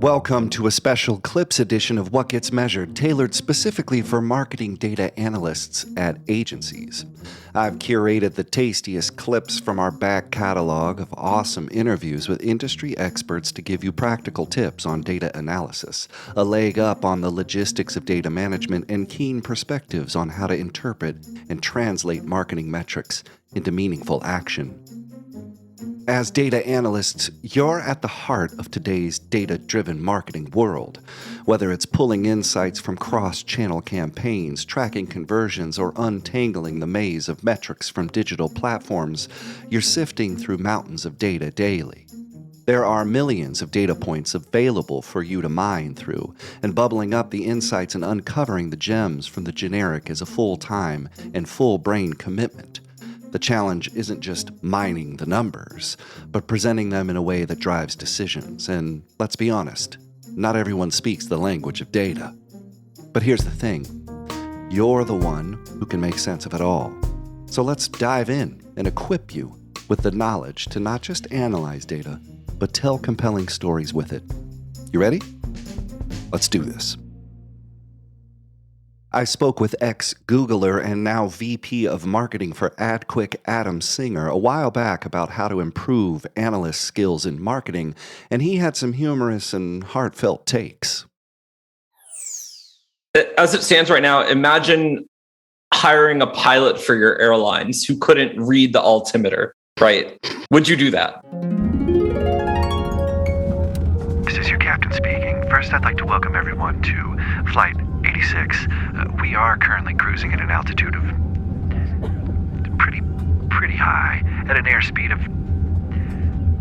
Welcome to a special Clips edition of What Gets Measured, tailored specifically for marketing data analysts at agencies. I've curated the tastiest clips from our back catalog of awesome interviews with industry experts to give you practical tips on data analysis, a leg up on the logistics of data management, and keen perspectives on how to interpret and translate marketing metrics into meaningful action. As data analysts, you're at the heart of today's data-driven marketing world. Whether it's pulling insights from cross-channel campaigns, tracking conversions, or untangling the maze of metrics from digital platforms, you're sifting through mountains of data daily. There are millions of data points available for you to mine through, and bubbling up the insights and uncovering the gems from the generic is a full-time and full-brain commitment. The challenge isn't just mining the numbers, but presenting them in a way that drives decisions. And let's be honest, not everyone speaks the language of data. But here's the thing, you're the one who can make sense of it all. So let's dive in and equip you with the knowledge to not just analyze data, but tell compelling stories with it. You ready? Let's do this. I spoke with ex-Googler and now VP of Marketing for AdQuick, Adam Singer, a while back about how to improve analyst skills in marketing, and he had some humorous and heartfelt takes. As it stands right now, imagine hiring a pilot for your airlines who couldn't read the altimeter, right? Would you do that? This is your captain speaking. First, I'd like to welcome everyone to Flight 86. We are currently cruising at an altitude of pretty high, at an airspeed of...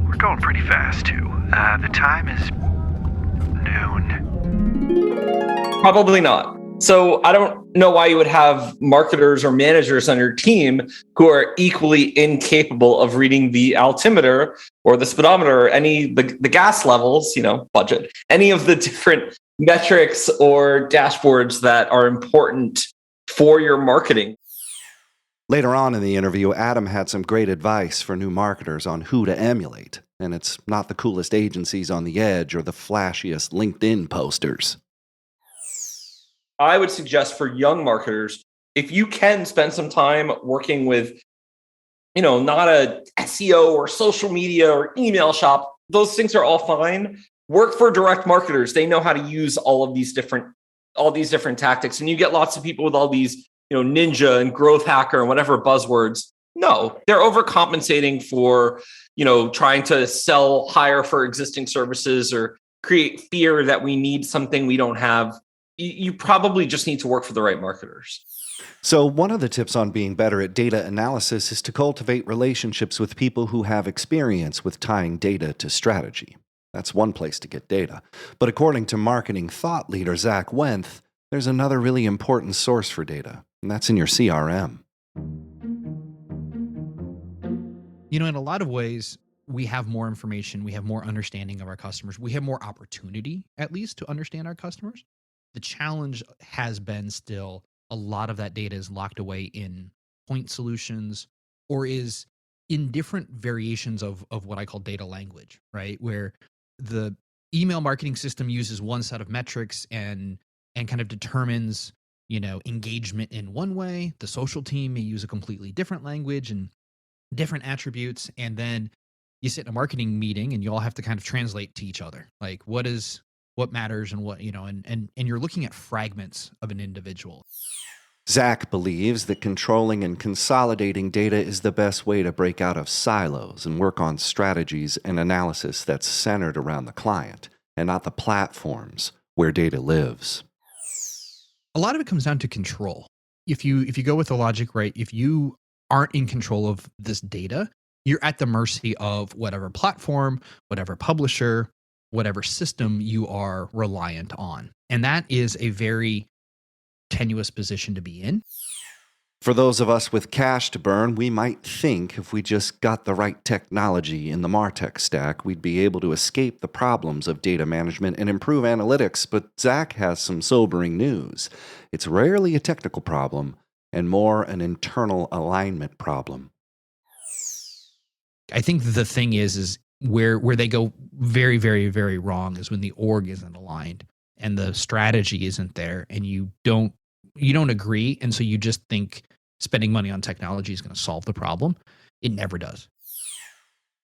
We're going pretty fast, too. The time is noon. Probably not. So I don't know why you would have marketers or managers on your team who are equally incapable of reading the altimeter or the speedometer or the gas levels, budget, any of the different metrics or dashboards that are important for your marketing. Later on in the interview, Adam had some great advice for new marketers on who to emulate. And it's not the coolest agencies on the edge or the flashiest LinkedIn posters. I would suggest for young marketers, if you can spend some time working with, not a SEO or social media or email shop, those things are all fine. Work for direct marketers. They know how to use all these different tactics. And you get lots of people with all these, ninja and growth hacker and whatever buzzwords. No, they're overcompensating for, trying to sell higher for existing services or create fear that we need something we don't have. You probably just need to work for the right marketers. So one of the tips on being better at data analysis is to cultivate relationships with people who have experience with tying data to strategy. That's one place to get data. But according to marketing thought leader Zach Wenth, there's another really important source for data, and that's in your CRM. In a lot of ways, we have more information, we have more understanding of our customers, we have more opportunity, at least, to understand our customers. The challenge has been still a lot of that data is locked away in point solutions or is in different variations of what I call data language, right? Where the email marketing system uses one set of metrics and kind of determines, engagement in one way. The social team may use a completely different language and different attributes. And then you sit in a marketing meeting and you all have to kind of translate to each other. Like what matters and what, and you're looking at fragments of an individual. Zach believes that controlling and consolidating data is the best way to break out of silos and work on strategies and analysis that's centered around the client and not the platforms where data lives. A lot of it comes down to control. If you go with the logic, right, if you aren't in control of this data, you're at the mercy of whatever platform, whatever publisher, whatever system you are reliant on. And that is a very tenuous position to be in. For those of us with cash to burn, we might think if we just got the right technology in the MarTech stack, we'd be able to escape the problems of data management and improve analytics. But Zach has some sobering news. It's rarely a technical problem and more an internal alignment problem. I think the thing is where they go very, very, very wrong is when the org isn't aligned and the strategy isn't there, and you don't agree, and so you just think spending money on technology is going to solve the problem. It never does.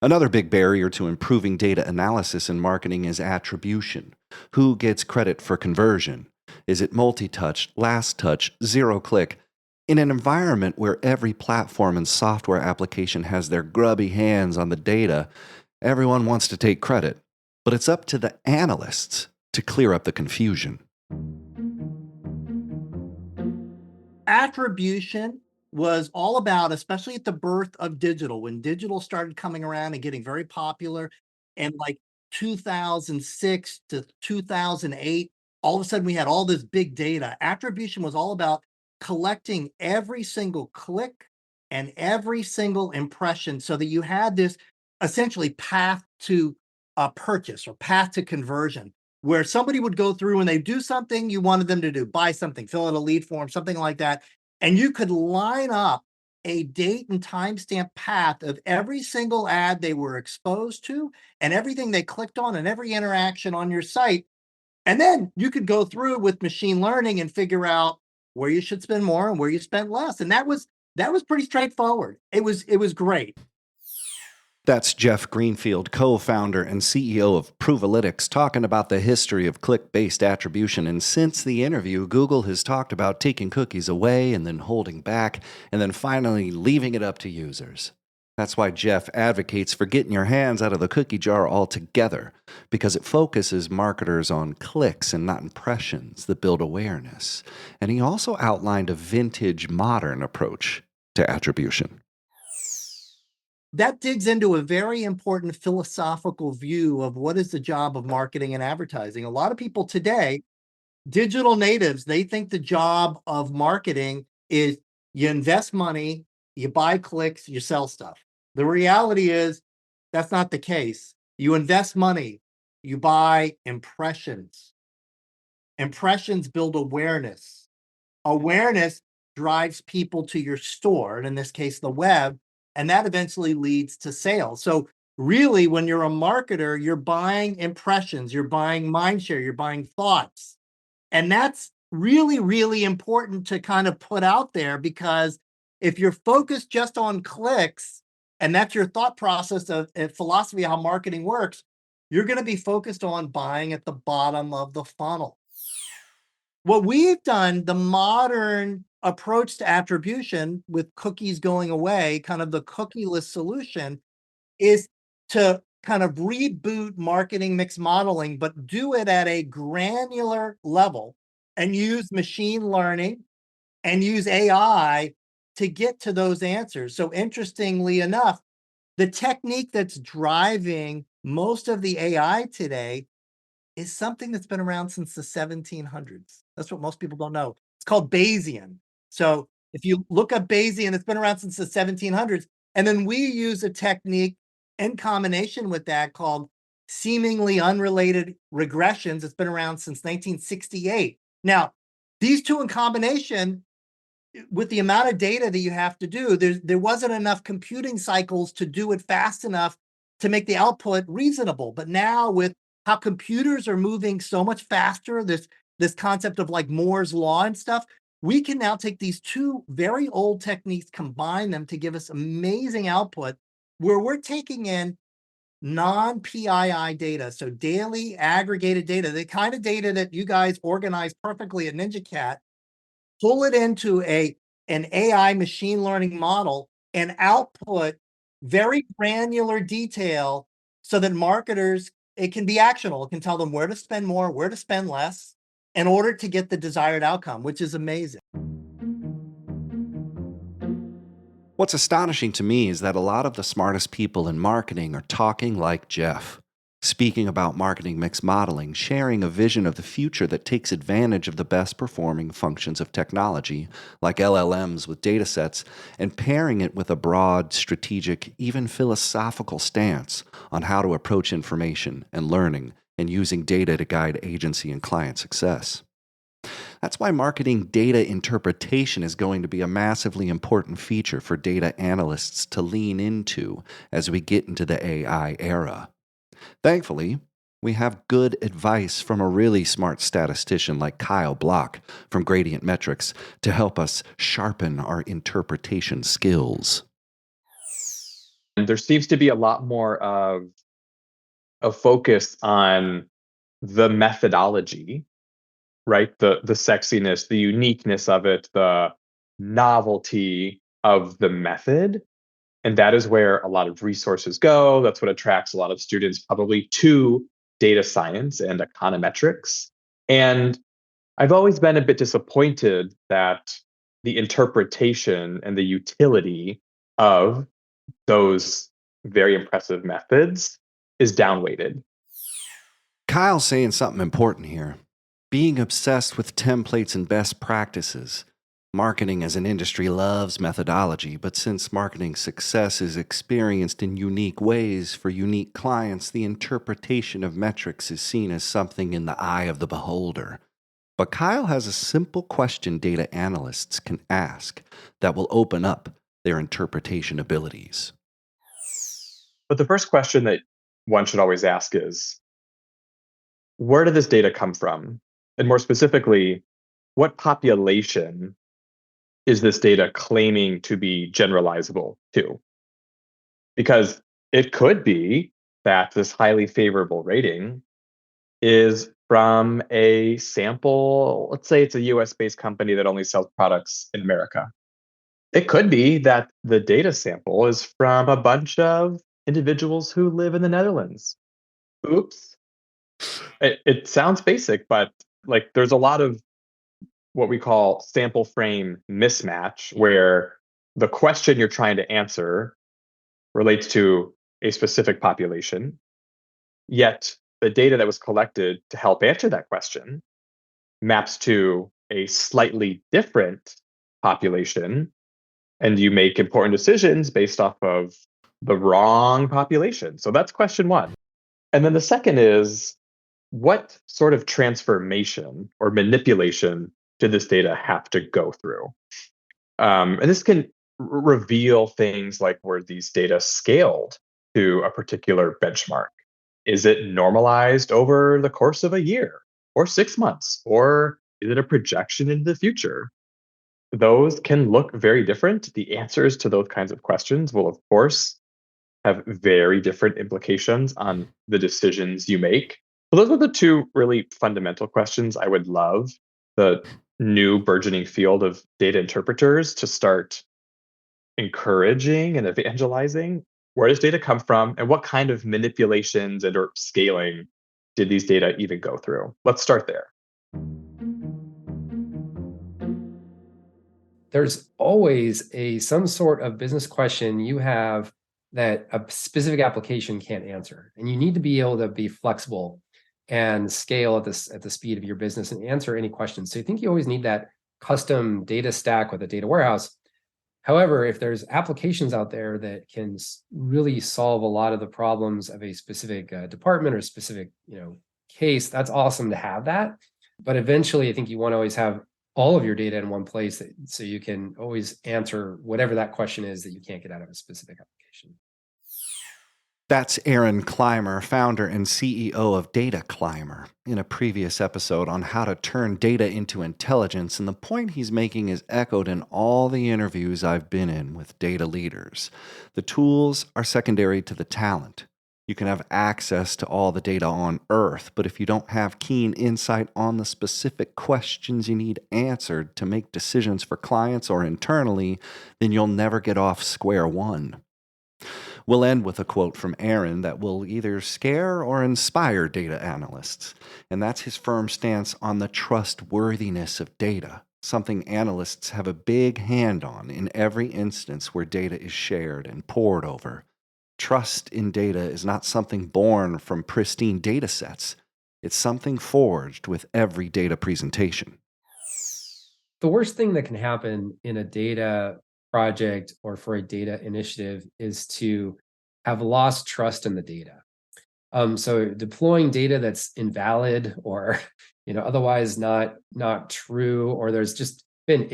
Another big barrier to improving data analysis in marketing is attribution. Who gets credit for conversion? Is it multi-touch, last touch, zero click? In an environment where every platform and software application has their grubby hands on the data, everyone wants to take credit. But it's up to the analysts to clear up the confusion. Attribution was all about, especially at the birth of digital, when digital started coming around and getting very popular, and like 2006 to 2008, all of a sudden we had all this big data. Attribution was all about collecting every single click and every single impression so that you had this essentially path to a purchase or path to conversion, where somebody would go through and they do something you wanted them to do, buy something, fill out a lead form, something like that. And you could line up a date and timestamp path of every single ad they were exposed to and everything they clicked on and every interaction on your site. And then you could go through with machine learning and figure out where you should spend more and where you spent less. And that was pretty straightforward. It was great. That's Jeff Greenfield, co-founder and CEO of Provalytics, talking about the history of click-based attribution. And since the interview, Google has talked about taking cookies away and then holding back and then finally leaving it up to users. That's why Jeff advocates for getting your hands out of the cookie jar altogether, because it focuses marketers on clicks and not impressions that build awareness. And he also outlined a vintage modern approach to attribution. That digs into a very important philosophical view of what is the job of marketing and advertising. A lot of people today, digital natives, they think the job of marketing is you invest money, you buy clicks, you sell stuff. The reality is that's not the case. You invest money, you buy impressions. Impressions build awareness. Awareness drives people to your store, and in this case, the web, and that eventually leads to sales. So really, when you're a marketer, you're buying impressions, you're buying mind share, you're buying thoughts. And that's really, really important to kind of put out there, because if you're focused just on clicks, and that's your thought process of philosophy of how marketing works, you're going to be focused on buying at the bottom of the funnel. What we've done, the modern approach to attribution with cookies going away, kind of the cookieless solution, is to kind of reboot marketing mix modeling, but do it at a granular level and use machine learning and use AI to get to those answers. So interestingly enough, the technique that's driving most of the AI today is something that's been around since the 1700s. That's what most people don't know. It's called Bayesian. So if you look up Bayesian, it's been around since the 1700s. And then we use a technique in combination with that called seemingly unrelated regressions. It's been around since 1968. Now, these two in combination, with the amount of data that you have to do, there wasn't enough computing cycles to do it fast enough to make the output reasonable. But now with how computers are moving so much faster, this concept of like Moore's law and stuff, we can now take these two very old techniques, combine them to give us amazing output where we're taking in non-PII data, so daily aggregated data, the kind of data that you guys organize perfectly at NinjaCat, pull it into an AI machine learning model and output very granular detail so that marketers, it can be actionable. It can tell them where to spend more, where to spend less in order to get the desired outcome, which is amazing. What's astonishing to me is that a lot of the smartest people in marketing are talking like Jeff, speaking about marketing mix modeling, sharing a vision of the future that takes advantage of the best performing functions of technology, like LLMs with datasets, and pairing it with a broad, strategic, even philosophical stance on how to approach information and learning and using data to guide agency and client success. That's why marketing data interpretation is going to be a massively important feature for data analysts to lean into as we get into the AI era. Thankfully, we have good advice from a really smart statistician like Kyle Block from Gradient Metrics to help us sharpen our interpretation skills. And there seems to be a lot more of a focus on the methodology, right? The sexiness, the uniqueness of it, the novelty of the method. And that is where a lot of resources go. That's what attracts a lot of students probably to data science and econometrics. And I've always been a bit disappointed that the interpretation and the utility of those very impressive methods is downweighted. Kyle's saying something important here. Being obsessed with templates and best practices. Marketing as an industry loves methodology, but since marketing success is experienced in unique ways for unique clients, the interpretation of metrics is seen as something in the eye of the beholder. But Kyle has a simple question data analysts can ask that will open up their interpretation abilities. But the first question that one should always ask is, where did this data come from? And more specifically, what population is this data claiming to be generalizable to? Because it could be that this highly favorable rating is from a sample, let's say it's a US-based company that only sells products in America. It could be that the data sample is from a bunch of individuals who live in the Netherlands. Oops. It sounds basic, but like there's a lot of what we call sample frame mismatch, where the question you're trying to answer relates to a specific population, yet the data that was collected to help answer that question maps to a slightly different population, and you make important decisions based off of the wrong population. So that's question one. And then the second is, what sort of transformation or manipulation did this data have to go through? And this can reveal things like, were these data scaled to a particular benchmark? Is it normalized over the course of a year or 6 months? Or is it a projection into the future? Those can look very different. The answers to those kinds of questions will, of course, have very different implications on the decisions you make. So those are the two really fundamental questions I would love the new burgeoning field of data interpreters to start encouraging and evangelizing. Where does data come from, and what kind of manipulations and or scaling did these data even go through? Let's start there. There's always some sort of business question you have that a specific application can't answer, and you need to be able to be flexible and scale at the speed of your business and answer any questions. So I think you always need that custom data stack with a data warehouse. However, if there's applications out there that can really solve a lot of the problems of a specific department or specific case, that's awesome to have that. But eventually, I think you want to always have all of your data in one place so you can always answer whatever that question is that you can't get out of a specific application. That's Aaron Clymer, founder and CEO of Data Climber, in a previous episode on how to turn data into intelligence, and the point he's making is echoed in all the interviews I've been in with data leaders. The tools are secondary to the talent. You can have access to all the data on Earth, but if you don't have keen insight on the specific questions you need answered to make decisions for clients or internally, then you'll never get off square one. We'll end with a quote from Aaron that will either scare or inspire data analysts, and that's his firm stance on the trustworthiness of data, something analysts have a big hand on in every instance where data is shared and pored over. Trust in data is not something born from pristine data sets. It's something forged with every data presentation. The worst thing that can happen in a data project or for a data initiative is to have lost trust in the data. So deploying data that's invalid or otherwise not true, or there's just been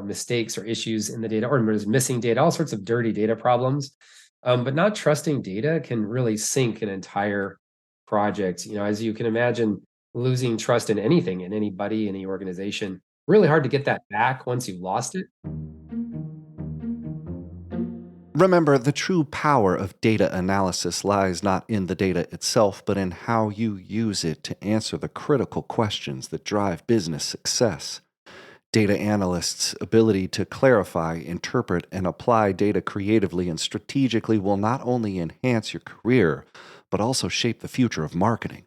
mistakes or issues in the data, or there's missing data, all sorts of dirty data problems. But not trusting data can really sink an entire project. As you can imagine, losing trust in anything, in anybody, any organization, really hard to get that back once you've lost it. Remember, the true power of data analysis lies not in the data itself, but in how you use it to answer the critical questions that drive business success. Data analysts' ability to clarify, interpret, and apply data creatively and strategically will not only enhance your career, but also shape the future of marketing.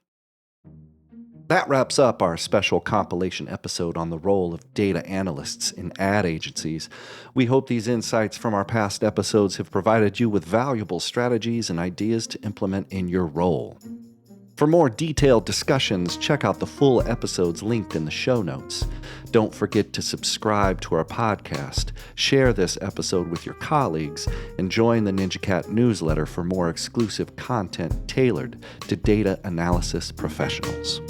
That wraps up our special compilation episode on the role of data analysts in ad agencies. We hope these insights from our past episodes have provided you with valuable strategies and ideas to implement in your role. For more detailed discussions, check out the full episodes linked in the show notes. Don't forget to subscribe to our podcast, share this episode with your colleagues, and join the NinjaCat newsletter for more exclusive content tailored to data analysis professionals.